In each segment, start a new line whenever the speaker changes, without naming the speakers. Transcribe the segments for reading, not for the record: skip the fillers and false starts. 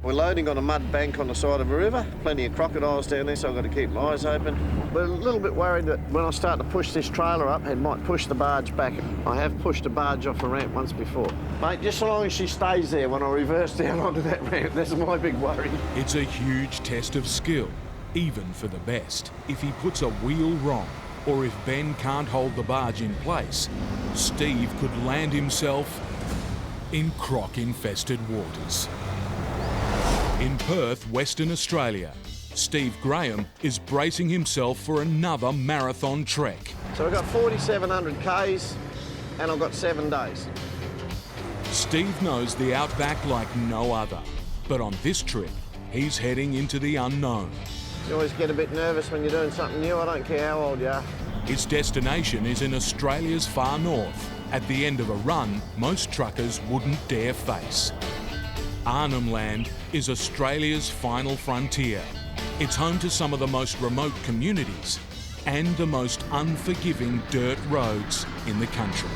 We're loading on a mud bank on the side of a river. Plenty of crocodiles down there, so I've got to keep my eyes open. We're a little bit worried that when I start to push this trailer up, it might push the barge back. I have pushed a barge off a ramp once before. Mate, just so long as she stays there when I reverse down onto that ramp, that's my big worry.
It's a huge test of skill, even for the best. If he puts a wheel wrong, or if Ben can't hold the barge in place, Steve could land himself in croc-infested waters. In Perth, Western Australia, Steve Grahame is bracing himself for another marathon trek.
So I've got 4,700 Ks and I've got 7 days.
Steve knows the Outback like no other, but on this trip, he's heading into the unknown.
You always get a bit nervous when you're doing something new. I don't care how old you are.
His destination is in Australia's far north, at the end of a run most truckers wouldn't dare face. Arnhem Land is Australia's final frontier. It's home to some of the most remote communities and the most unforgiving dirt roads in the country.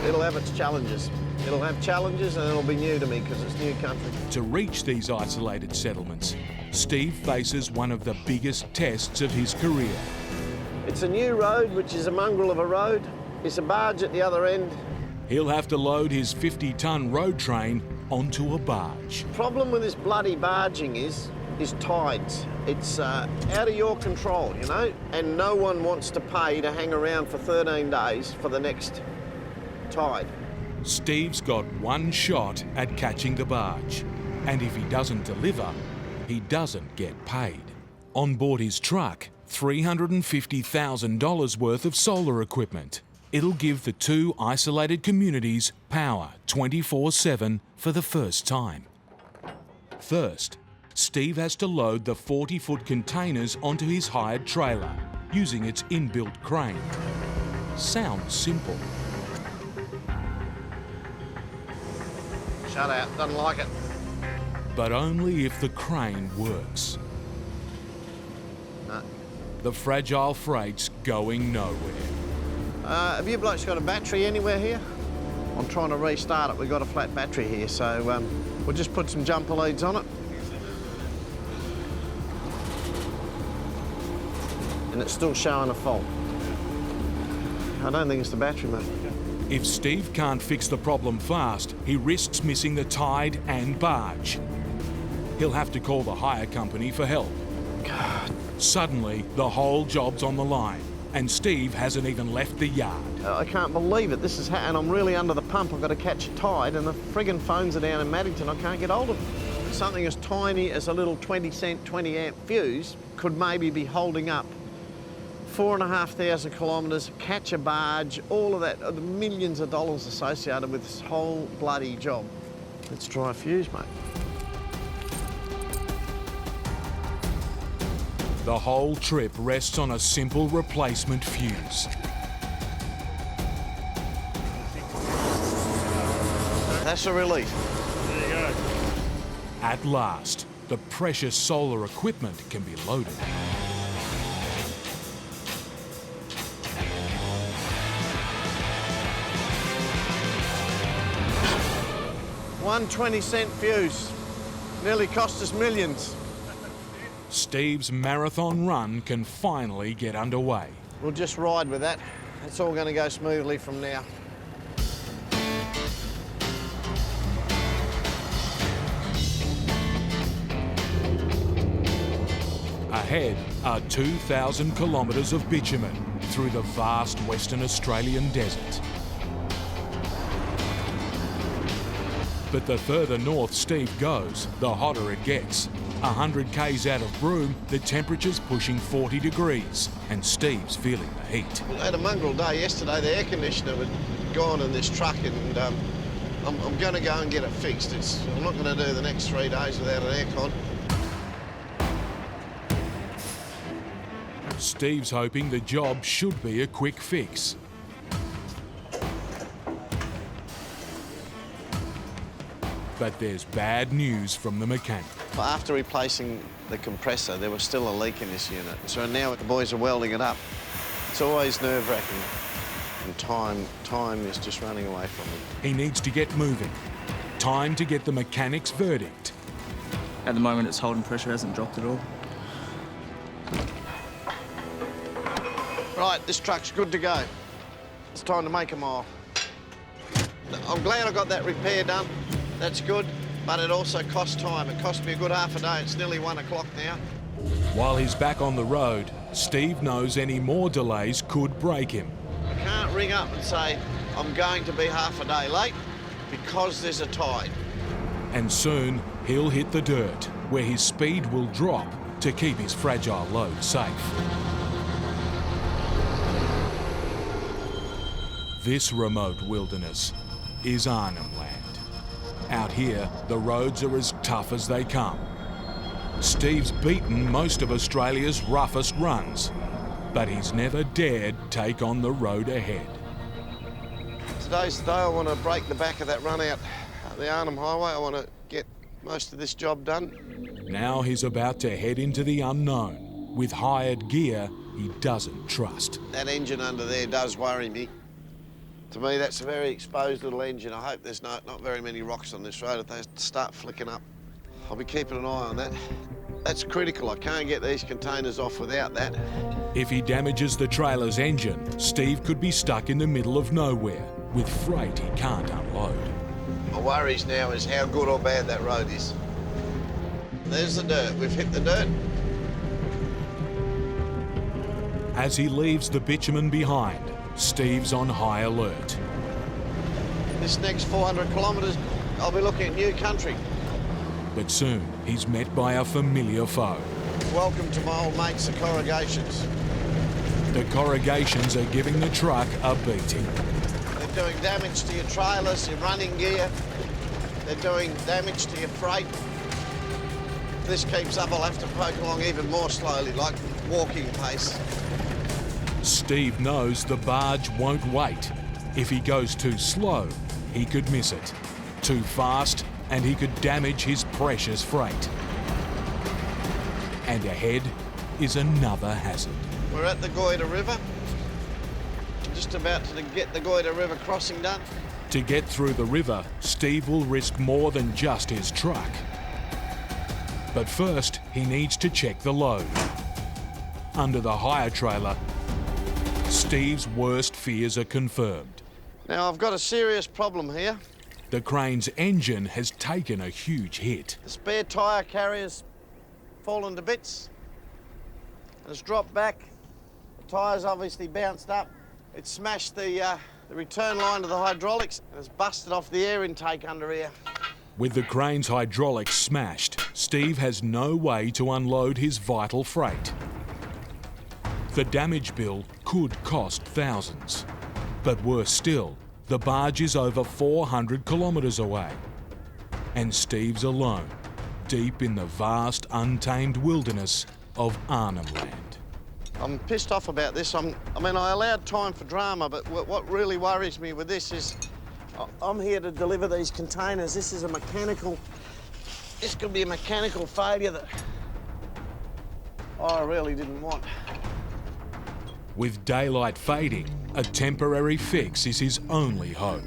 It'll have its challenges. It'll have challenges and it'll be new to me because it's new country.
To reach these isolated settlements, Steve faces one of the biggest tests of his career.
It's a new road, which is a mongrel of a road. It's a barge at the other end.
He'll have to load his 50-ton road train onto a barge.
The problem with this bloody barging is tides. It's out of your control, you know, and no one wants to pay to hang around for 13 days for the next tide.
Steve's got one shot at catching the barge, and if he doesn't deliver, he doesn't get paid. On board his truck, $350,000 worth of solar equipment. It'll give the two isolated communities power 24/7 for the first time. First, Steve has to load the 40-foot containers onto his hired trailer using its inbuilt crane. Sounds simple.
Shut out, doesn't like it.
But only if the crane works.
No.
The fragile freight's going nowhere.
Have you blokes got a battery anywhere here? I'm trying to restart it. We've got a flat battery here, so we'll just put some jumper leads on it. And it's still showing a fault. I don't think it's the battery, mate.
If Steve can't fix the problem fast, he risks missing the tide and barge. He'll have to call the hire company for help.
God.
Suddenly, the whole job's on the line, and Steve hasn't even left the yard.
I can't believe it. This is and I'm really under the pump. I've got to catch a tide, and the friggin' phones are down in Maddington. I can't get hold of them. Something as tiny as a little 20-cent, 20-amp fuse could maybe be holding up 4,500 kilometres, catch a barge, all of that, the millions of dollars associated with this whole bloody job. Let's try a fuse, mate.
The whole trip rests on a simple replacement fuse.
That's a relief.
There you go.
At last, the precious solar equipment can be loaded.
One 20-cent fuse. Nearly cost us millions.
Steve's marathon run can finally get underway.
We'll just ride with that. It's all going to go smoothly from now.
Ahead are 2,000 kilometres of bitumen through the vast Western Australian desert. But the further north Steve goes, the hotter it gets. 100 k's out of Broome, the temperature's pushing 40 degrees, and Steve's feeling the heat.
I had a mongrel day yesterday. The air conditioner had gone in this truck, and I'm going to go and get it fixed. I'm not going to do the next 3 days without an aircon.
Steve's hoping the job should be a quick fix. But there's bad news from the mechanic.
After replacing the compressor, there was still a leak in this unit. So now the boys are welding it up. It's always nerve-wracking. And time is just running away from me.
He needs to get moving. Time to get the mechanic's verdict.
At the moment, its holding pressure hasn't dropped at all.
Right, this truck's good to go. It's time to make a mile. I'm glad I got that repair done. That's good, but it also cost time. It cost me a good half a day. It's nearly 1 o'clock now.
While he's back on the road, Steve knows any more delays could break him.
I can't ring up and say I'm going to be half a day late because there's a tide.
And soon he'll hit the dirt, where his speed will drop to keep his fragile load safe. This remote wilderness is Arnhem Land. Out here, the roads are as tough as they come. Steve's beaten most of Australia's roughest runs, but he's never dared take on the road ahead.
Today's the day I want to break the back of that run out the Arnhem Highway. I want to get most of this job done.
Now he's about to head into the unknown with hired gear he doesn't trust.
That engine under there does worry me. To me, that's a very exposed little engine. I hope there's not very many rocks on this road. If they start flicking up, I'll be keeping an eye on that. That's critical. I can't get these containers off without that.
If he damages the trailer's engine, Steve could be stuck in the middle of nowhere with freight he can't unload.
My worries now is how good or bad that road is. There's the dirt. We've hit the dirt.
As he leaves the bitumen behind, Steve's on high alert.
This next 400 kilometres, I'll be looking at new country.
But soon, he's met by a familiar foe.
Welcome to my old mates, the corrugations.
The corrugations are giving the truck a beating.
They're doing damage to your trailers, your running gear. They're doing damage to your freight. If this keeps up, I'll have to poke along even more slowly, like walking pace.
Steve knows the barge won't wait. If he goes too slow, he could miss it. Too fast, and he could damage his precious freight. And ahead is another hazard.
We're at the Goyder River. Just about to get the Goyder River crossing done.
To get through the river, Steve will risk more than just his truck. But first, he needs to check the load. Under the hire trailer, Steve's worst fears are confirmed.
Now, I've got a serious problem here.
The crane's engine has taken a huge hit.
The spare tyre carrier's fallen to bits. And it's dropped back. The tyre's obviously bounced up. It's smashed the return line to the hydraulics and it's busted off the air intake under here.
With the crane's hydraulics smashed, Steve has no way to unload his vital freight. The damage bill could cost thousands. But worse still, the barge is over 400 kilometres away. And Steve's alone, deep in the vast, untamed wilderness of Arnhem Land.
I'm pissed off about this. I allowed time for drama, but what really worries me with this is I'm here to deliver these containers. This is this could be a mechanical failure that I really didn't want.
With daylight fading, a temporary fix is his only hope.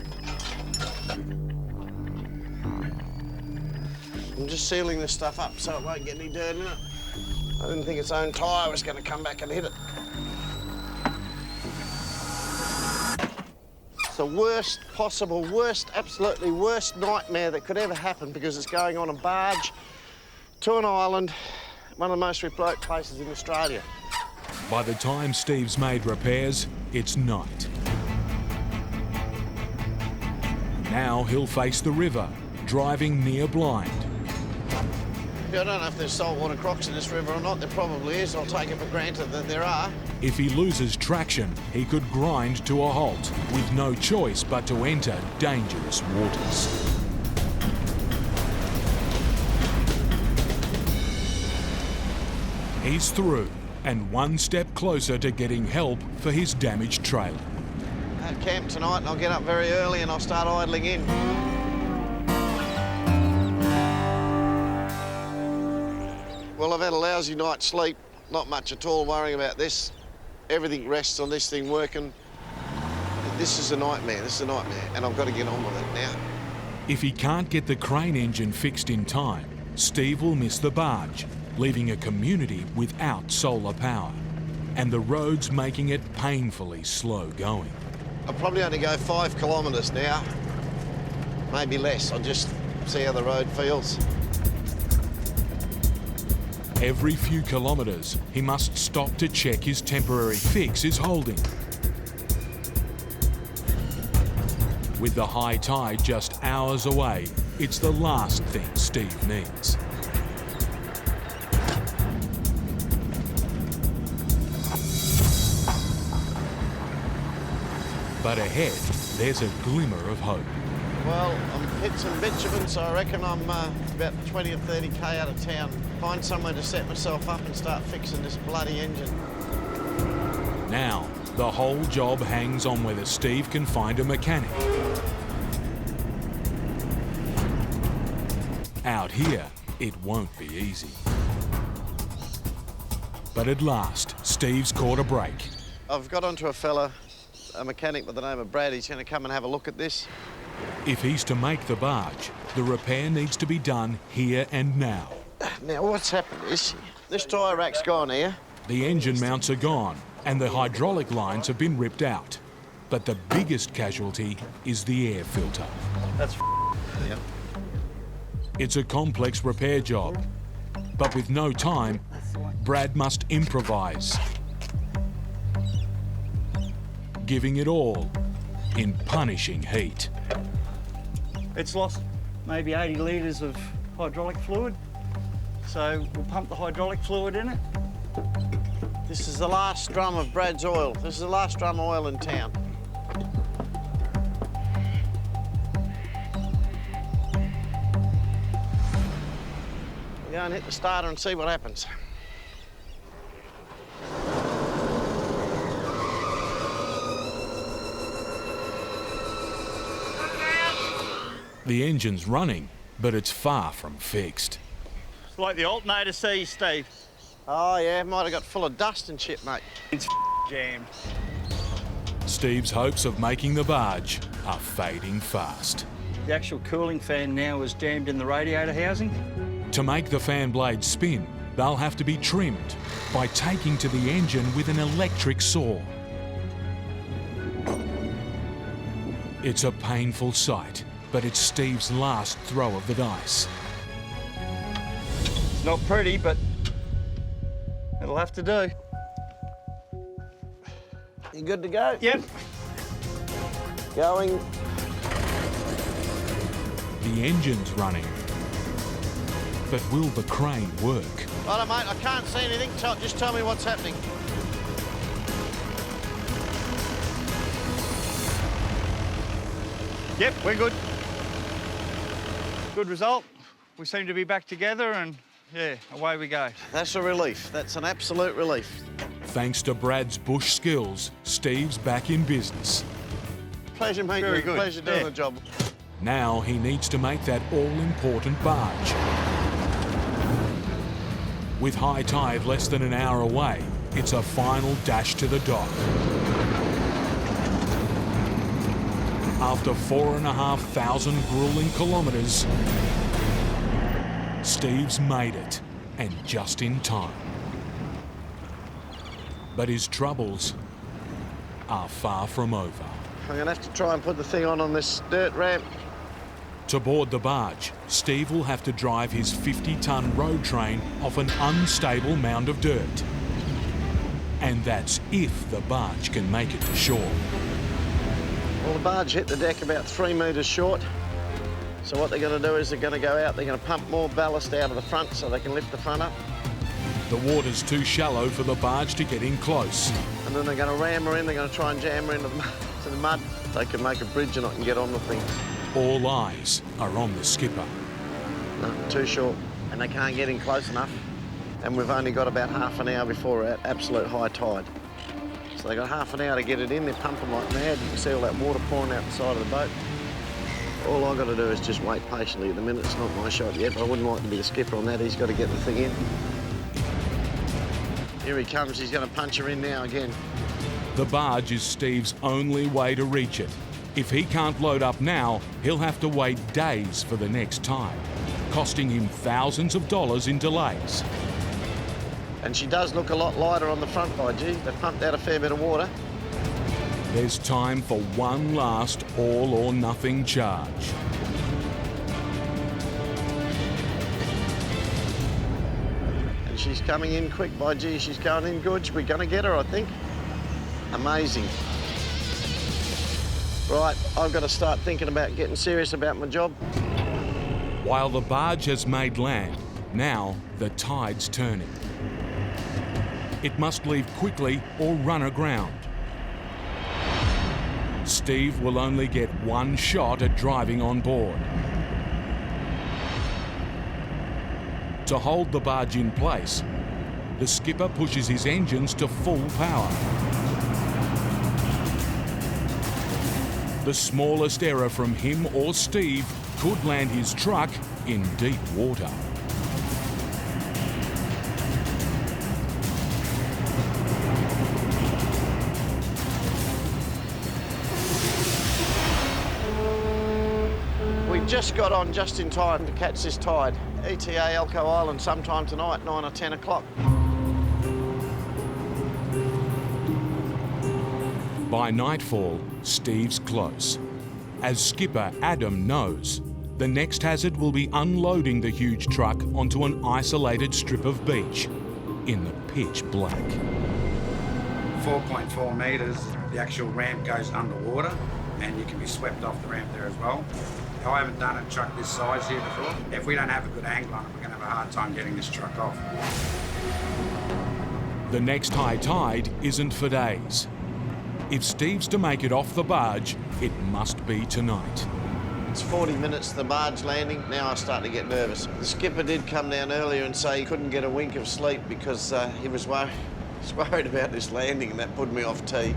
I'm just sealing this stuff up so it won't get any dirt in it. I didn't think its own tyre was going to come back and hit it. It's the worst possible, absolutely worst nightmare that could ever happen because it's going on a barge to an island, one of the most remote places in Australia.
By the time Steve's made repairs, it's night. Now he'll face the river, driving near blind.
I don't know if there's saltwater crocs in this river or not. There probably is. I'll take it for granted that there are.
If he loses traction, he could grind to a halt, with no choice but to enter dangerous waters. He's through, and one step closer to getting help for his damaged trailer.
I have camp tonight and I'll get up very early and I'll start idling in. Well, I've had a lousy night's sleep, not much at all worrying about this. Everything rests on this thing working. This is a nightmare, and I've got to get on with it now.
If he can't get the crane engine fixed in time, Steve will miss the barge, leaving a community without solar power, and the road's making it painfully slow going.
I'll probably only go 5 kilometres now, maybe less. I'll just see how the road feels.
Every few kilometres, he must stop to check his temporary fix is holding. With the high tide just hours away, it's the last thing Steve needs. But ahead, there's a glimmer of hope.
Well, I'm hit some bitumen, so I reckon I'm about 20 or 30k out of town. Find somewhere to set myself up and start fixing this bloody engine.
Now, the whole job hangs on whether Steve can find a mechanic. Out here, it won't be easy. But at last, Steve's caught a break.
I've got onto a fella, a mechanic by the name of Brad. He's going to come and have a look at this.
If he's to make the barge, the repair needs to be done here and now.
Now, what's happened is this tyre rack's gone here.
The engine mounts are gone and the hydraulic lines have been ripped out. But the biggest casualty is the air filter.
That's yeah.
It's a complex repair job, but with no time, Brad must improvise, giving it all in punishing heat.
It's lost maybe 80 litres of hydraulic fluid, so we'll pump the hydraulic fluid in it.
This is the last drum of Brad's oil. This is the last drum of oil in town. We'll go and hit the starter and see what happens.
The engine's running, but it's far from fixed.
It's like the alternator sees, Steve.
Oh, yeah, might have got full of dust and shit, mate.
It's jammed.
Steve's hopes of making the barge are fading fast.
The actual cooling fan now is jammed in the radiator housing.
To make the fan blades spin, they'll have to be trimmed by taking to the engine with an electric saw. It's a painful sight, but it's Steve's last throw of the dice.
It's not pretty, but it'll have to do.
You good to go?
Yep.
Going.
The engine's running, but will the crane work?
Righto, mate, I can't see anything. Just tell me what's happening.
Yep, we're good. Good result. We seem to be back together and, yeah, away we go.
That's a relief. That's an absolute relief.
Thanks to Brad's bush skills, Steve's back in business.
Pleasure, mate.
Very good.
Pleasure doing
Yeah.
the job.
Now he needs to make that all-important barge. With high tide less than an hour away, it's a final dash to the dock. After 4,500 grueling kilometres, Steve's made it, and just in time. But his troubles are far from over.
I'm going to have to try and put the thing on this dirt ramp.
To board the barge, Steve will have to drive his 50-ton road train off an unstable mound of dirt. And that's if the barge can make it to shore.
Well, the barge hit the deck about 3 metres short. So what they're going to do is they're going to go out, they're going to pump more ballast out of the front so they can lift the front up.
The water's too shallow for the barge to get in close.
And then they're going to ram her in, they're going to try and jam her into the mud. They can make a bridge and I can get on the thing.
All eyes are on the skipper.
No, too short. And they can't get in close enough. And we've only got about half an hour before we're at absolute high tide. So they've got half an hour to get it in. They're pumping like mad. You can see all that water pouring out the side of the boat. All I've got to do is just wait patiently. At the minute, it's not my shot yet, but I wouldn't like to be the skipper on that. He's got to get the thing in. Here he comes. He's going to punch her in now again.
The barge is Steve's only way to reach it, If he can't load up now, he'll have to wait days for the next tide, costing him thousands of dollars in delays.
And she does look a lot lighter on the front by G. They've pumped out a fair bit of water.
There's time for one last all or nothing charge.
And she's coming in quick by G. She's going in good. We're going to get her, I think. Amazing. Right, I've got to start thinking about getting serious about my job.
While the barge has made land, now the tide's turning. It must leave quickly or run aground. Steve will only get one shot at driving on board. To hold the barge in place, the skipper pushes his engines to full power. The smallest error from him or Steve could land his truck in deep water.
We just got on just in time to catch this tide. ETA Elko Island sometime tonight, 9 or 10 o'clock.
By nightfall, Steve's close. As skipper Adam knows, the next hazard will be unloading the huge truck onto an isolated strip of beach in the pitch black.
4.4 metres, the actual ramp goes underwater and you can be swept off the ramp there as well. I haven't done a truck this size here before. If we don't have a good angle on it, we're going to have a hard time getting this truck off.
The next high tide isn't for days. If Steve's to make it off the barge, it must be tonight.
It's 40 minutes to the barge landing. Now I start to get nervous. The skipper did come down earlier and say he couldn't get a wink of sleep because he was worried about this landing, and that put me off tee.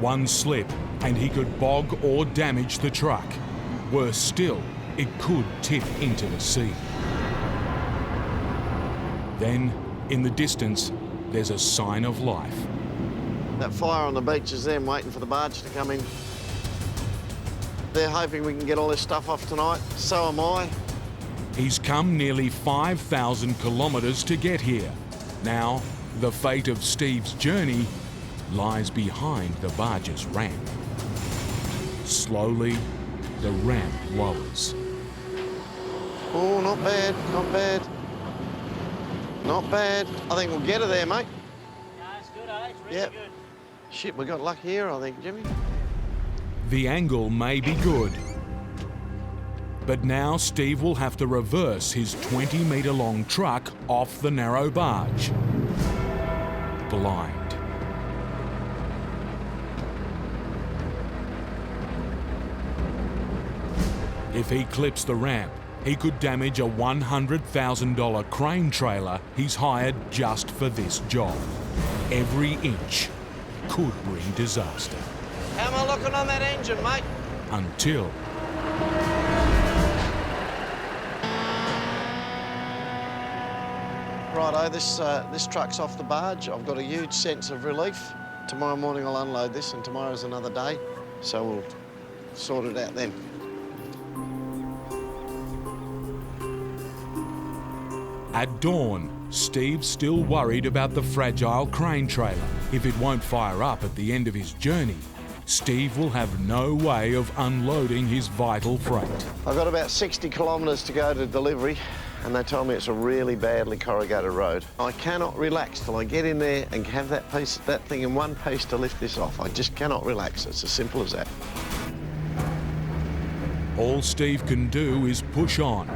One slip and he could bog or damage the truck. Worse still, it could tip into the sea. Then, in the distance, there's a sign of life.
That fire on the beach is them waiting for the barge to come in. They're hoping we can get all this stuff off tonight. So am I.
He's come nearly 5,000 kilometres to get here. Now, the fate of Steve's journey lies behind the barge's ramp. Slowly, the ramp lowers.
Oh, not bad, not bad. Not bad. I think we'll get her there, mate.
No, it's good, eh? It's really
Yep.
good.
Shit, we got luck here, I think, Jimmy.
The angle may be good, but now Steve will have to reverse his 20-metre-long truck off the narrow barge. Blind. If he clips the ramp, he could damage a $100,000 crane trailer he's hired just for this job. Every inch could bring disaster.
How am I looking on that engine, mate?
Until
Righto, this truck's off the barge. I've got a huge sense of relief. Tomorrow morning I'll unload this, and tomorrow's another day, so we'll sort it out then.
at dawn, Steve's still worried about the fragile crane trailer. If it won't fire up at the end of his journey, Steve will have no way of unloading his vital freight.
I've got about 60 kilometres to go to delivery, and they told me it's a really badly corrugated road. I cannot relax till I get in there and have that thing in one piece to lift this off. I just cannot relax. It's as simple as that.
All Steve can do is push on,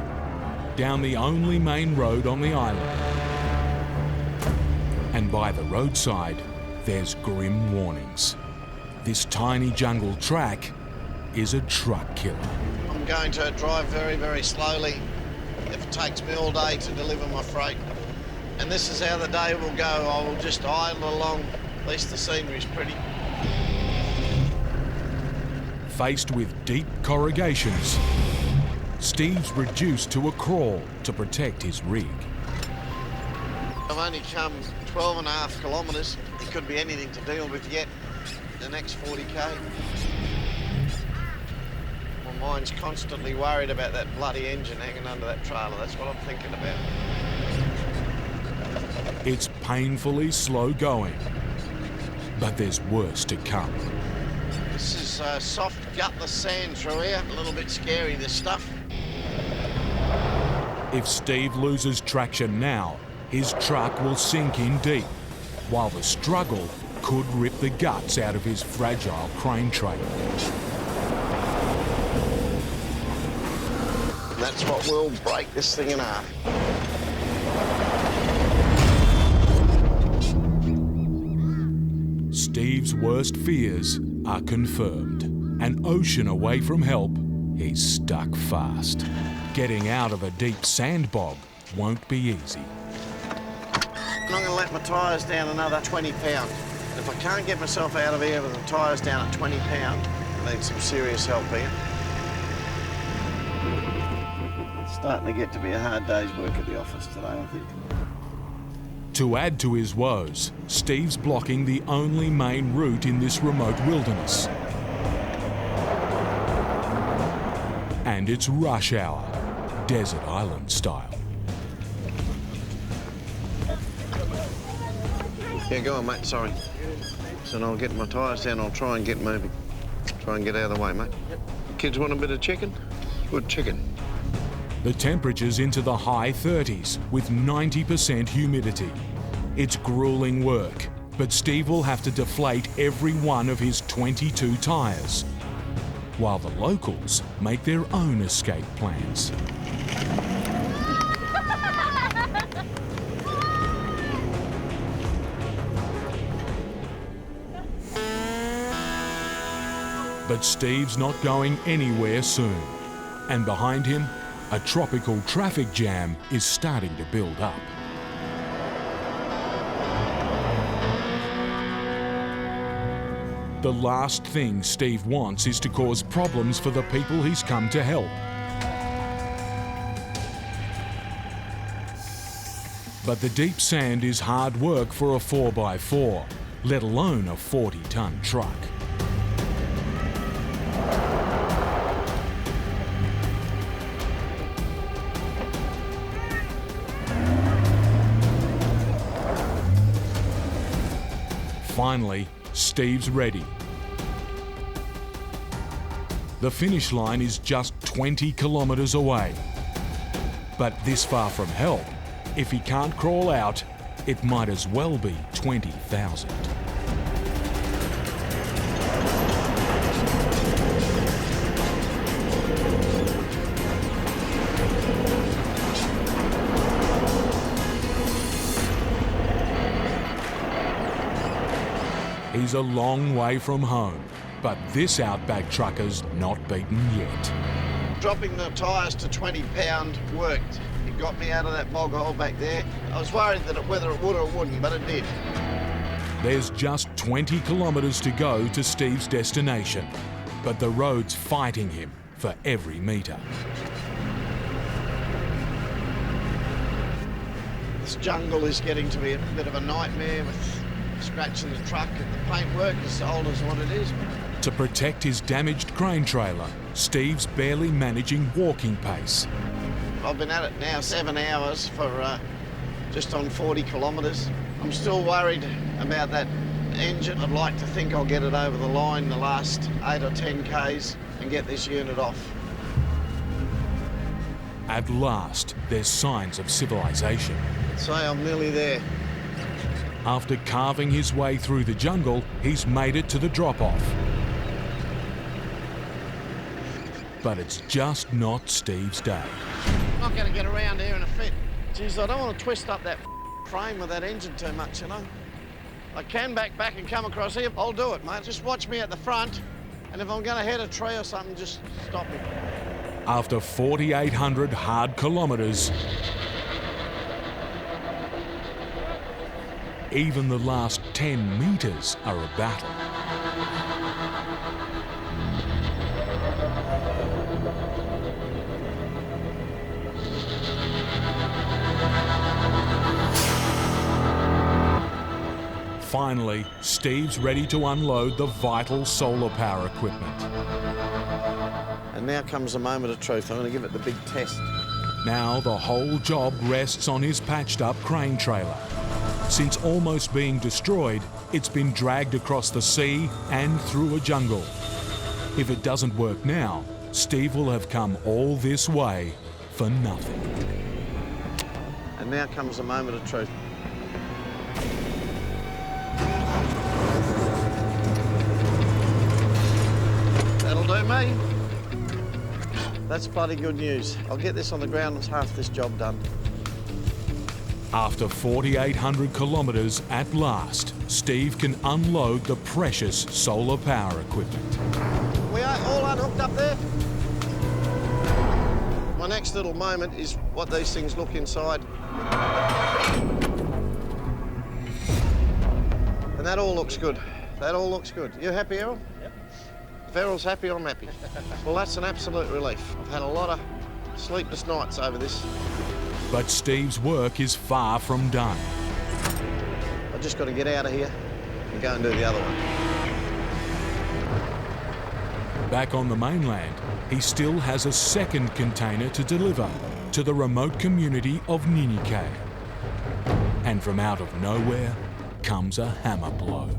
down the only main road on the island. And by the roadside, there's grim warnings. This tiny jungle track is a truck killer.
I'm going to drive very, very slowly if it takes me all day to deliver my freight. And this is how the day will go. I will just idle along. At least the scenery's pretty.
Faced with deep corrugations, Steve's reduced to a crawl to protect his rig.
I've only come 12.5 kilometres. It could be anything to deal with yet. The next 40k. My mind's constantly worried about that bloody engine hanging under that trailer. That's what I'm thinking about.
It's painfully slow going, but there's worse to come.
This is soft, gutless sand through here. A little bit scary, this stuff.
If Steve loses traction now, his truck will sink in deep, while the struggle could rip the guts out of his fragile crane trailer.
That's what will break this thing in half.
Steve's worst fears are confirmed. An ocean away from help, he's stuck fast. Getting out of a deep sand bog won't be easy.
I'm going to let my tyres down another 20 pound. If I can't get myself out of here with the tyres down at 20 pound, I need some serious help here. It's starting to get to be a hard day's work at the office today, I think.
To add to his woes, Steve's blocking the only main route in this remote wilderness. And it's rush hour, desert island style.
Yeah, go on, mate, sorry. So I'll get my tyres down, I'll try and get moving. Try and get out of the way, mate. Kids want a bit of chicken? Good chicken.
The temperature's into the high 30s with 90% humidity. It's grueling work, but Steve will have to deflate every one of his 22 tyres, while the locals make their own escape plans. But Steve's not going anywhere soon, and behind him, a tropical traffic jam is starting to build up. The last thing Steve wants is to cause problems for the people he's come to help. But the deep sand is hard work for a 4x4, let alone a 40-ton truck. Finally, Steve's ready. The finish line is just 20 kilometres away. But this far from help, if he can't crawl out, it might as well be 20,000. He's a long way from home, but this Outback trucker's not beaten yet.
Dropping the tyres to 20 pound worked. It got me out of that bog hole back there. I was worried that whether it would or wouldn't, but it did.
There's just 20 kilometres to go to Steve's destination, but the road's fighting him for every metre.
This jungle is getting to be a bit of a nightmare with scratching the truck and the paintwork as old as what it is.
To protect his damaged crane trailer, Steve's barely managing walking pace.
I've been at it now 7 hours for just on 40 kilometres. I'm still worried about that engine. I'd like to think I'll get it over the line the last 8 or 10 Ks and get this unit off.
At last, there's signs of civilization.
So I'm nearly there.
After carving his way through the jungle, he's made it to the drop-off. But it's just not Steve's day.
I'm not going to get around here in a fit. Geez, I don't want to twist up that frame with that engine too much, you know. I can back and come across here. I'll do it, mate. Just watch me at the front, and if I'm going to hit a tree or something, just stop me.
After 4,800 hard kilometres, even the last 10 metres are a battle. Finally, Steve's ready to unload the vital solar power equipment.
And And now comes the moment of truth. I'm going to give it the big test.
Now the whole job rests on his patched up crane trailer. Since almost being destroyed, it's been dragged across the sea and through a jungle. If it doesn't work now, Steve will have come all this way for nothing.
And now comes the moment of truth. That'll do me. That's bloody good news. I'll get this on the ground, it's half this job done.
After 4,800 kilometres at last, Steve can unload the precious solar power equipment.
We are all unhooked up there. My next little moment is what these things look inside. And that all looks good. That all looks good. You happy, Errol? Yep. If Errol's happy, I'm happy. Well, that's an absolute relief. I've had a lot of sleepless nights over this.
But Steve's work is far from done.
I've just got to get out of here and go and do the other one.
Back on the mainland, he still has a second container to deliver to the remote community of Ninikay. And from out of nowhere comes a hammer blow.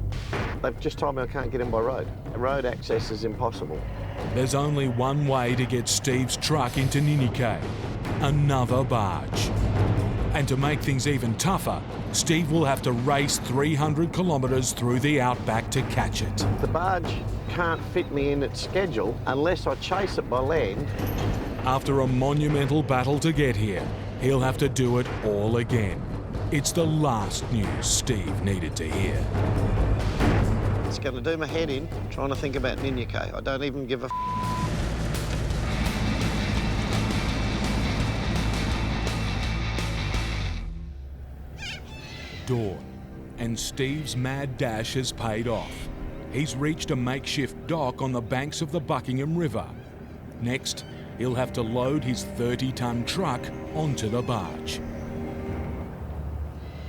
They've just told me I can't get in by road. Road access is impossible.
There's only one way to get Steve's truck into Ninikay: another barge. And to make things even tougher, Steve will have to race 300 kilometres through the Outback to catch it.
The barge can't fit me in its schedule unless I chase it by land.
After a monumental battle to get here, he'll have to do it all again. It's the last news Steve needed to hear.
It's going to do my head in trying to think about Ninikay. I don't even give a
Dawn, and Steve's mad dash has paid off. He's reached a makeshift dock on the banks of the Buckingham River. Next, he'll have to load his 30-ton truck onto the barge.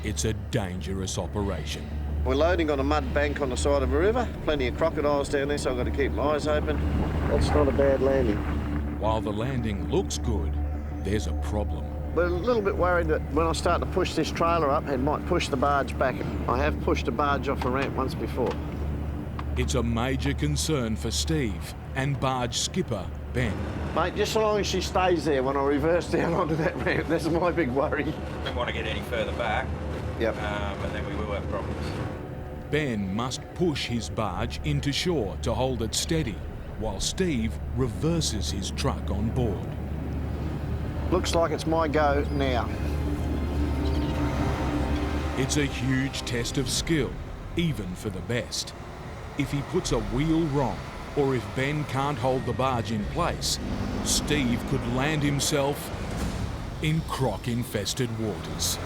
It's a dangerous operation.
We're loading on a mud bank on the side of a river. Plenty of crocodiles down there, so I've got to keep my eyes open. That's not a bad landing.
While the landing looks good, there's a problem.
We're a little bit worried that when I start to push this trailer up, it might push the barge back. I have pushed a barge off a ramp once before.
It's a major concern for Steve and barge skipper Ben.
Mate, just so long as she stays there when I reverse down onto that ramp, that's my big worry.
Don't want to get any further back.
Yep.
And then we will have problems.
Ben must push his barge into shore to hold it steady, while Steve reverses his truck on board.
Looks like it's my go now.
It's a huge test of skill, even for the best. If he puts a wheel wrong, or if Ben can't hold the barge in place, Steve could land himself in croc-infested waters.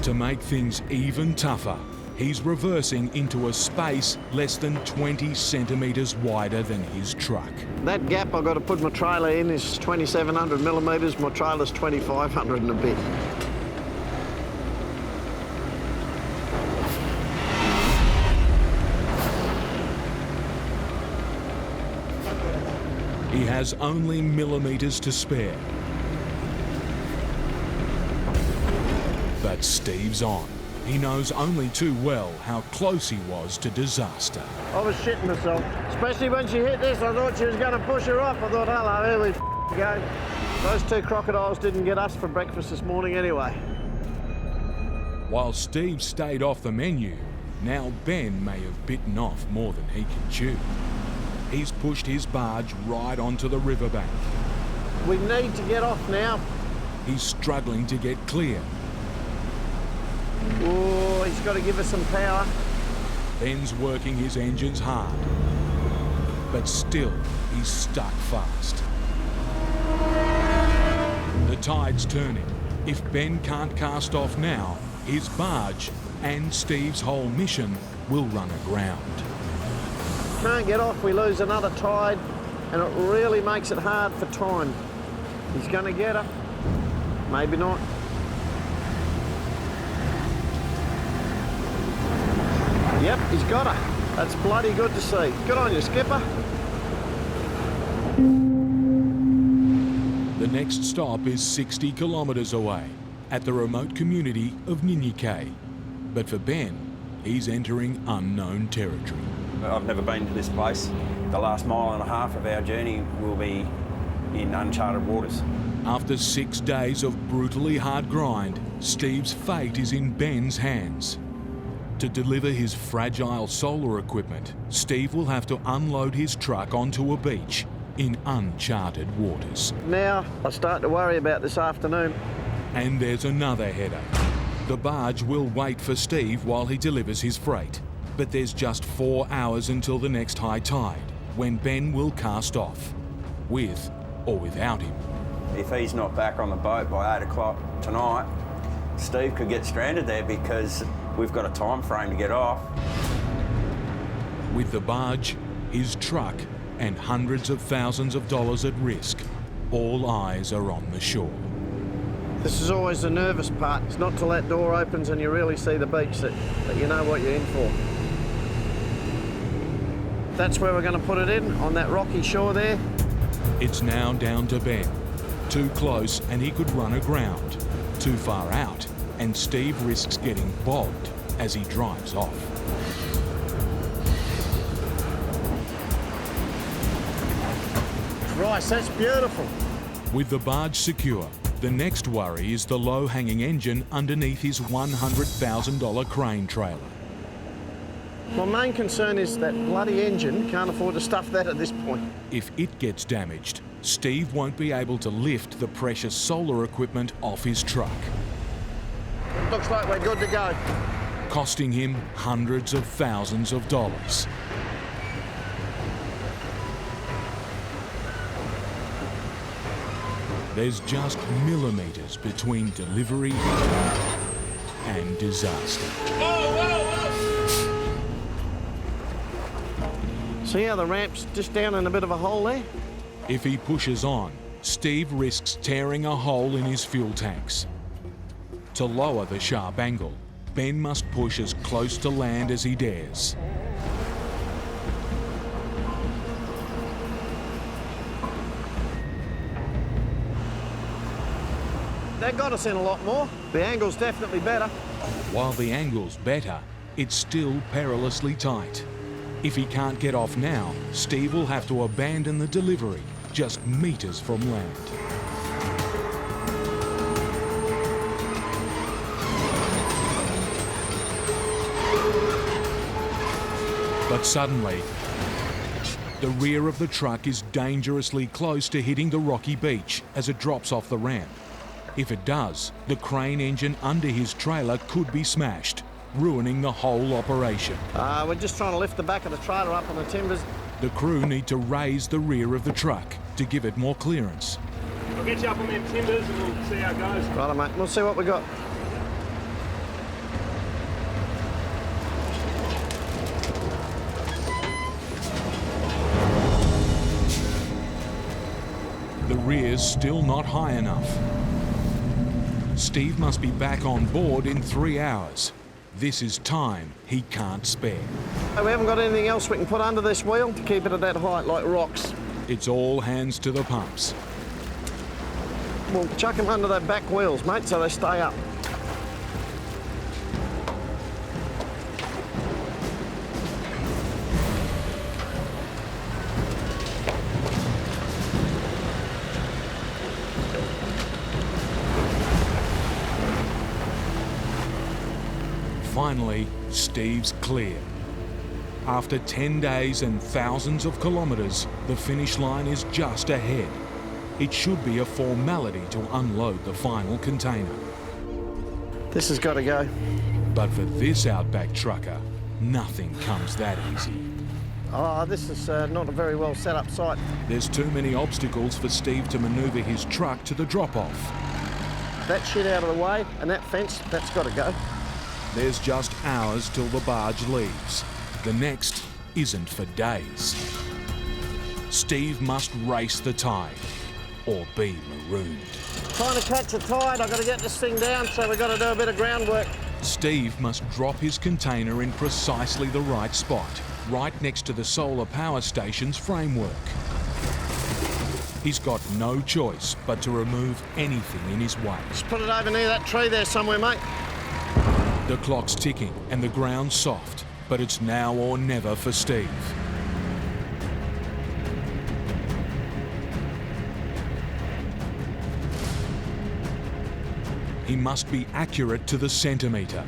To make things even tougher, he's reversing into a space less than 20 centimetres wider than his truck.
That gap I've got to put my trailer in is 2,700 millimetres. My trailer's 2,500 and a bit.
He has only millimetres to spare. But Steve's on. He knows only too well how close he was to disaster.
I was shitting myself, especially when she hit this. I thought she was going to push her off. I thought, hello, here we go. Those two crocodiles didn't get us for breakfast this morning anyway.
While Steve stayed off the menu, now Ben may have bitten off more than he can chew. He's pushed his barge right onto the riverbank.
We need to get off now.
He's struggling to get clear.
Oh, he's got to give us some power.
Ben's working his engines hard. But still, he's stuck fast. The tide's turning. If Ben can't cast off now, his barge and Steve's whole mission will run aground.
Can't get off, we lose another tide, and it really makes it hard for time. He's going to get her. Maybe not. Yep, he's got her. That's bloody good to see. Good on you, skipper.
The next stop is 60 kilometres away, at the remote community of Ninyike. But for Ben, he's entering unknown territory.
I've never been to this place. The last mile and a half of our journey will be in uncharted waters.
After 6 days of brutally hard grind, Steve's fate is in Ben's hands. To deliver his fragile solar equipment, Steve will have to unload his truck onto a beach in uncharted waters.
Now, I start to worry about this afternoon.
And there's another headache. The barge will wait for Steve while he delivers his freight. But there's just 4 hours until the next high tide, when Ben will cast off, with or without him.
If he's not back on the boat by 8 o'clock tonight, Steve could get stranded there because we've got a time frame to get off.
With the barge, his truck, and hundreds of thousands of dollars at risk, all eyes are on the shore.
This is always the nervous part. It's not till that door opens and you really see the beach that you know what you're in for. That's where we're going to put it in, on that rocky shore there.
It's now down to Ben. Too close and he could run aground. Too far out and Steve risks getting bogged as he drives off.
Christ, that's beautiful.
With the barge secure, the next worry is the low-hanging engine underneath his $100,000 crane trailer.
My main concern is that bloody engine. Can't afford to stuff that at this point.
If it gets damaged, Steve won't be able to lift the precious solar equipment off his truck,
Looks like we're good to go.
costing him hundreds of thousands of dollars. There's just millimeters between delivery and disaster.
See how the ramp's just down in a bit of a hole there?
If he pushes on, Steve risks tearing a hole in his fuel tanks. To lower the sharp angle, Ben must push as close to land as he dares.
That got us in a lot more. The angle's definitely better.
While the angle's better, it's still perilously tight. If he can't get off now, Steve will have to abandon the delivery just meters from land. But suddenly, the rear of the truck is dangerously close to hitting the rocky beach as it drops off the ramp. If it does, the crane engine under his trailer could be smashed, ruining the whole operation.
We're just trying to lift the back of the trailer up on the timbers.
The crew need to raise the rear of the truck to give it more clearance.
I'll get you up on them timbers and we'll see how it goes.
Righto, mate. We'll see what we got.
The rear's still not high enough. Steve must be back on board in 3 hours. This is time he can't spare.
We haven't got anything else we can put under this wheel to keep it at that height, like rocks.
It's all hands to the pumps.
We'll chuck them under that back wheels, mate, so they stay up.
Finally, Steve's clear. After 10 days and thousands of kilometres, the finish line is just ahead. It should be a formality to unload the final container.
This has got to go.
But for this Outback trucker, nothing comes that easy.
Oh, this is not a very well set up site.
There's too many obstacles for Steve to manoeuvre his truck to the drop-off.
That shit out of the way and that fence, that's got to go.
There's just hours till the barge leaves. The next isn't for days. Steve must race the tide or be marooned.
Trying to catch a tide, I've got to get this thing down, so we've got to do a bit of groundwork.
Steve must drop his container in precisely the right spot. right next to the solar power station's framework. He's got no choice but to remove anything in his way.
Just put it over near that tree there somewhere, mate.
The clock's ticking and the ground's soft, but it's now or never for Steve. He must be accurate to the centimetre.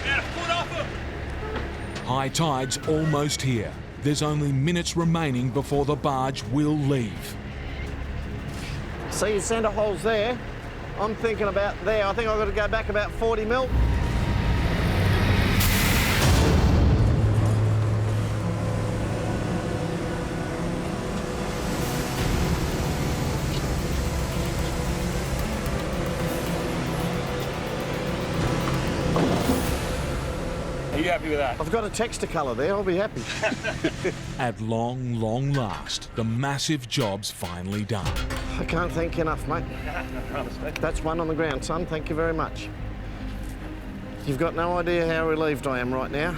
About a foot off him.
High tide's almost here. There's only minutes remaining before the barge will leave.
See your centre holes there? I'm thinking about there. I think I've got to go back about 40 mil.
Are you happy with that?
I've got a texture colour there. I'll be happy.
At long, long last, the massive job's finally done.
I can't thank you enough, mate. That's one on the ground, son. Thank you very much. You've got no idea how relieved I am right now.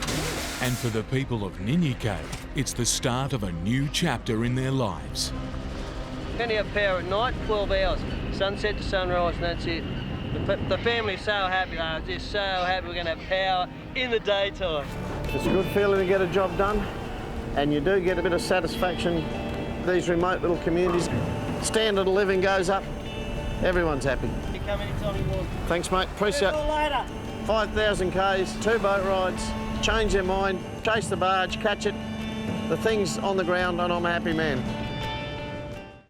And for the people of Ninyike, it's the start of a new chapter in their lives.
Only have power at night, 12 hours, sunset to sunrise, and that's it. The family's so happy, they're just so happy we're going to have power in the daytime.
It's a good feeling to get a job done, and you do get a bit of satisfaction. These remote little communities, standard of living goes up, everyone's happy.
You come anytime you want.
Thanks, mate. Appreciate it.
Later.
5,000 Ks, 2 boat rides, change their mind, chase the barge, catch it. The thing's on the ground, and I'm a happy man.